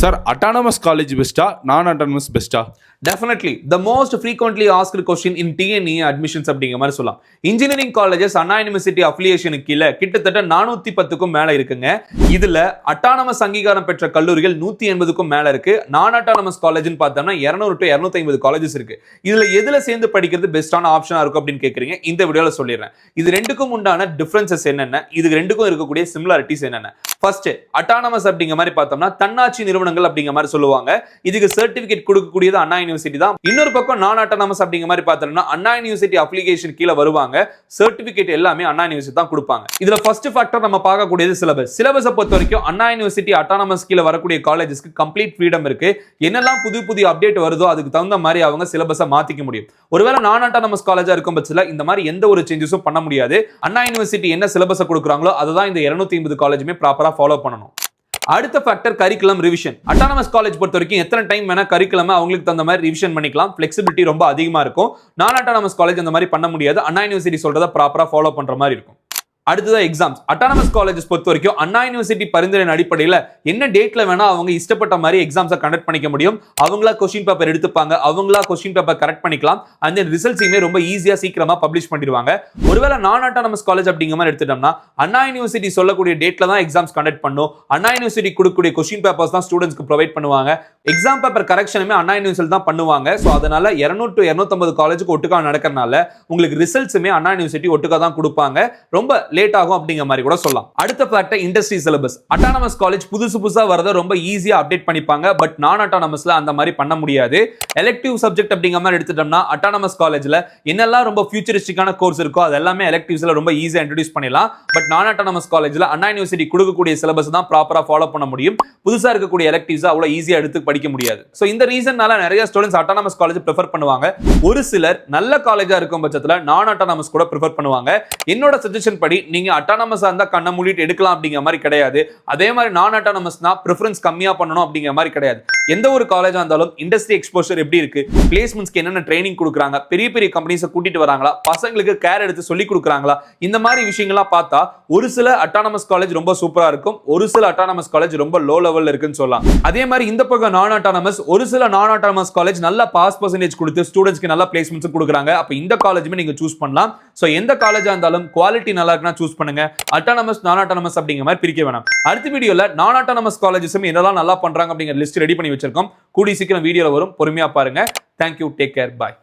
Sir, autonomous college best non-autonomous best? Definitely. The most frequently asked question in TNE admissions அப்படிங்கிற மாதிரி சொல்லலாம். Engineering colleges அண்ணா university அஃபிலியேஷனுக்கு கீழே கிட்டத்தட்ட 410க்கும் மேல இருக்குங்க. இதுல அட்டானமஸ் அங்கீகாரம் பெற்ற கல்லூரிகள் 180க்கும் மேல இருக்கு. நான் அட்டானமஸ் காலேஜ்னு பார்த்தோம்னா 200 to 250 காலேஜஸ் இருக்கு. இதுல எதுல சேர்ந்து படிக்கிறது பெஸ்டான ஆப்ஷனா இருக்கும் அப்படின்னு கேக்குறீங்க. இந்த வீடியோல சொல்லிடுறேன். இது ரெண்டுக்கும் உண்டான டிஃபரன்சஸ் என்னென்ன, இது ரெண்டுக்கும் இருக்கக்கூடிய சிமிலாரிட்டிஸ் என்னென்ன. ஃபர்ஸ்ட் அட்டானமஸ் அப்படிங்கிற மாதிரி பார்த்தோம்னா தன்னாட்சி நிறுவனங்கள் அப்படிங்கிற மாதிரி சொல்லுவாங்க. இதுக்கு சர்டிபிகேட் கொடுக்கக்கூடியது அண்ணா யூனிவர்சிட்டி தான். இன்னொரு பக்கம் நான் அட்டானமஸ் அப்படிங்கிற மாதிரி பார்த்தோம்னா அண்ணா யூனிவர்சிட்டி அப்ளிகேஷன் கீழ வருவாங்க. சர்டிபிகேட் எல்லாமே அண்ணா யூனிவர்சிட்டி தான் கொடுப்பாங்க. இதுல ஃபர்ஸ்ட் ஃபேக்டர் நம்ம பார்க்கக்கூடியது சிலபஸ். சிலபஸை பொறுத்த வரைக்கும் அண்ணா யூனிவர்சிட்டி அட்டானமஸ் கீழ வரக்கூடிய காலேஜஸ்க்கு கம்ப்ளீட் ஃப்ரீடம் இருக்கு. என்னெல்லாம் புதிய அப்டேட் வருதோ அதுக்கு தகுந்த மாதிரி அவங்க சிலபஸை மாத்திக்க முடியும். ஒருவேளை நான் அட்டானமஸ் காலேஜா இருக்கும் பட்சத்துல இந்த மாதிரி எந்த ஒரு சேஞ்சஸும் பண்ண முடியாது. அண்ணா யூனிவர்சிட்டி என்ன சிலபஸை கொடுக்குறாங்களோ அதை தான் இந்த 250 காலேஜுமே ப்ராப்பரா ஃபாலோ பண்ணணும். அடுத்த factor curriculum revision. Autonomous college பொறுத்த வரைக்கும் எத்தனை டைம் வேணா கரிக்குலம் அவங்களுக்கு தகுந்த மாதிரி ரிவிஷன் பண்ணிக்கலாம். ஃபிளெக்சிபிலிட்டி ரொம்ப அதிகமா இருக்கும். நான் அட்டானமஸ் காலேஜ் அந்த மாதிரி பண்ண முடியாது. அண்ணா யூனிவர்சிட்டி சொல்றதை ப்ராப்பரா ஃபாலோ பண்ற மாதிரி இருக்கும். அடுத்தது எக்ஸாம்ஸ். அட்டானமஸ் காலேஜஸ் பொறுத்த வரைக்கும் அண்ணா யூனிவர்சிட்டி பரிந்துரையின் அடிப்படையில் என்ன டேட்ல வேணா அவங்க இஷ்டப்பட்ட மாதிரி எக்ஸாம்ஸை கண்டக்ட் பண்ணிக்க முடியும். அவங்களா கொஸ்டின் பேப்பர் எடுத்துப்பாங்க, அவங்களா கொஸ்டின் பேப்பர் கரெக்ட் பண்ணிக்கலாம். அந்த ரிசல்ட்ஸையுமே ரொம்ப ஈஸியா சீக்கிரமா பப்ளிஷ் பண்ணிடுவாங்க. ஒருவேளை நான் அட்டானமஸ் காலேஜ் அப்படிங்கிற மாதிரி எடுத்துட்டோம்னா அண்ணா யூனிவர்சிட்டி சொல்லக்கூடிய டேட்ல தான் எக்ஸாம்ஸ் கண்டக்ட் பண்ணும். அண்ணா யூனிவர்சிட்டி கொடுக்கக்கூடிய கொஸ்டின் பேப்பர்ஸ் தான் ஸ்டூடெண்ட்ஸ்க்கு ப்ரொவைட் பண்ணுவாங்க. எக்ஸாம் பேப்பர் கரெக்ஷனுமே அண்ணா யூனிவர்சிட்டி தான் பண்ணுவாங்க. ஸோ அதனால 200 to 250 காலேஜுக்கு ஒட்டுக்கா நடக்கிறதுனால உங்களுக்கு ரிசல்ட்ஸுமே அண்ணா யூனிவர்சிட்டி ஒட்டுக்கா தான் கொடுப்பாங்க. ரொம்ப லேட் ஆகும் அப்படிங்கிற மாதிரி கூட சொல்லலாம். அடுத்த factor industry syllabus. Autonomous college புதுசா வரத ரொம்ப ஈஸியா அப்டேட் பண்ணிப்பாங்க. பட் நான் அட்டானமஸ்ல அந்த மாதிரி பண்ண முடியாது. எலெக்டிவ் சப்ஜெக்ட் அப்படிங்கிற மாதிரி எடுத்துட்டோம்னா அட்டானமஸ் காலேஜ்ல என்னெல்லாம் ரொம்ப ஃபியூச்சரிஸ்டிக்கான கோர்ஸ் இருக்கோ அது எல்லாமே எலெக்டிவ்ஸ்ல ரொம்ப ஈஸியா இன்ட்ரோடியூஸ் பண்ணிடலாம். பட் நான் அட்டானமஸ் காலேஜ்ல அண்ணா யூனிவர்சிட்டி கொடுக்கக்கூடிய சிலபஸ் தான் ப்ராப்பரா ஃபாலோ பண்ண முடியும். புதுசா இருக்கக்கூடிய எலெக்டிவ்ஸ் அவ்வளவு ஈஸியா எடுத்து படிக்க முடியாது. சோ இந்த ரீசன்னால நிறைய ஸ்டூடெண்ட்ஸ் அட்டானமஸ் காலேஜ் ப்ரிஃபர் பண்ணுவாங்க. ஒரு சிலர் நல்ல காலேஜா இருக்கும் பட்சத்துல நான் அட்டானமஸ் கூட ப்ரிஃபர் பண்ணுவாங்க. என்னோட சஜஷன் படி நீங்க அட்டானமஸ் இருந்தா கண்ண மூடிட்டு எடுக்கலாம் அப்படிங்கிற மாதிரி கிடையாது. அதே மாதிரி நான் அட்டானமஸ்னா பிரெஃபரன்ஸ் கம்மியா பண்ணணும் அப்படிங்கிற மாதிரி கிடையாது. எந்த ஒரு காலேஜா இருந்தாலும் இண்டஸ்ட்ரி எக்ஸ்போஷர் எப்படி இருக்கு, பிளேஸ்மெண்ட்ஸ்க்கு என்னென்ன ட்ரைனிங் கொடுக்குறாங்க, பெரிய கம்பெனிஸை கூட்டிட்டு வராங்களா, பசங்களுக்கு கேர் எடுத்து சொல்லி கொடுக்குறாங்களா, இந்த மாதிரி விஷயங்கள்லாம் பார்த்தா ஒரு சில அட்டானமஸ் காலேஜ் ரொம்ப சூப்பரா இருக்கும், ஒரு சில அட்டானமஸ் காலேஜ் ரொம்ப லோ லெவல்ல இருக்குன்னு சொல்லலாம். அதே மாதிரி இந்த பக்கம் நான் அட்டானமஸ், ஒரு சில நான் அட்டானமஸ் காலேஜ் நல்ல பாஸ் பர்சன்டேஜ் கொடுத்து ஸ்டூடெண்ட்ஸ்க்கு நல்ல பிளேஸ்மெண்ட்ஸ் கொடுக்குறாங்க. அப்ப இந்த காலேஜுமே நீங்க சூஸ் பண்ணலாம். சோ எந்த காலேஜா இருந்தாலும் குவாலிட்டி நல்லா இருக்குன்னா சூஸ் பண்ணுங்க. அட்டானமஸ் நான் அட்டானமஸ் அப்படிங்கிற மாதிரி பிரிக்க வேணாம். அடுத்த வீடியோல நான் அட்டானமஸ் காலேஜஸும் என்னெல்லாம் நல்லா பண்றாங்க அப்படிங்கிற லிஸ்ட் ரெடி பண்ணி வச்சிருக்கோம். கூடி சீக்கிரம் வீடியோல வரும், பொறுமையா பாருங்க. தேங்க்யூ, டேக் கேர், பாய்.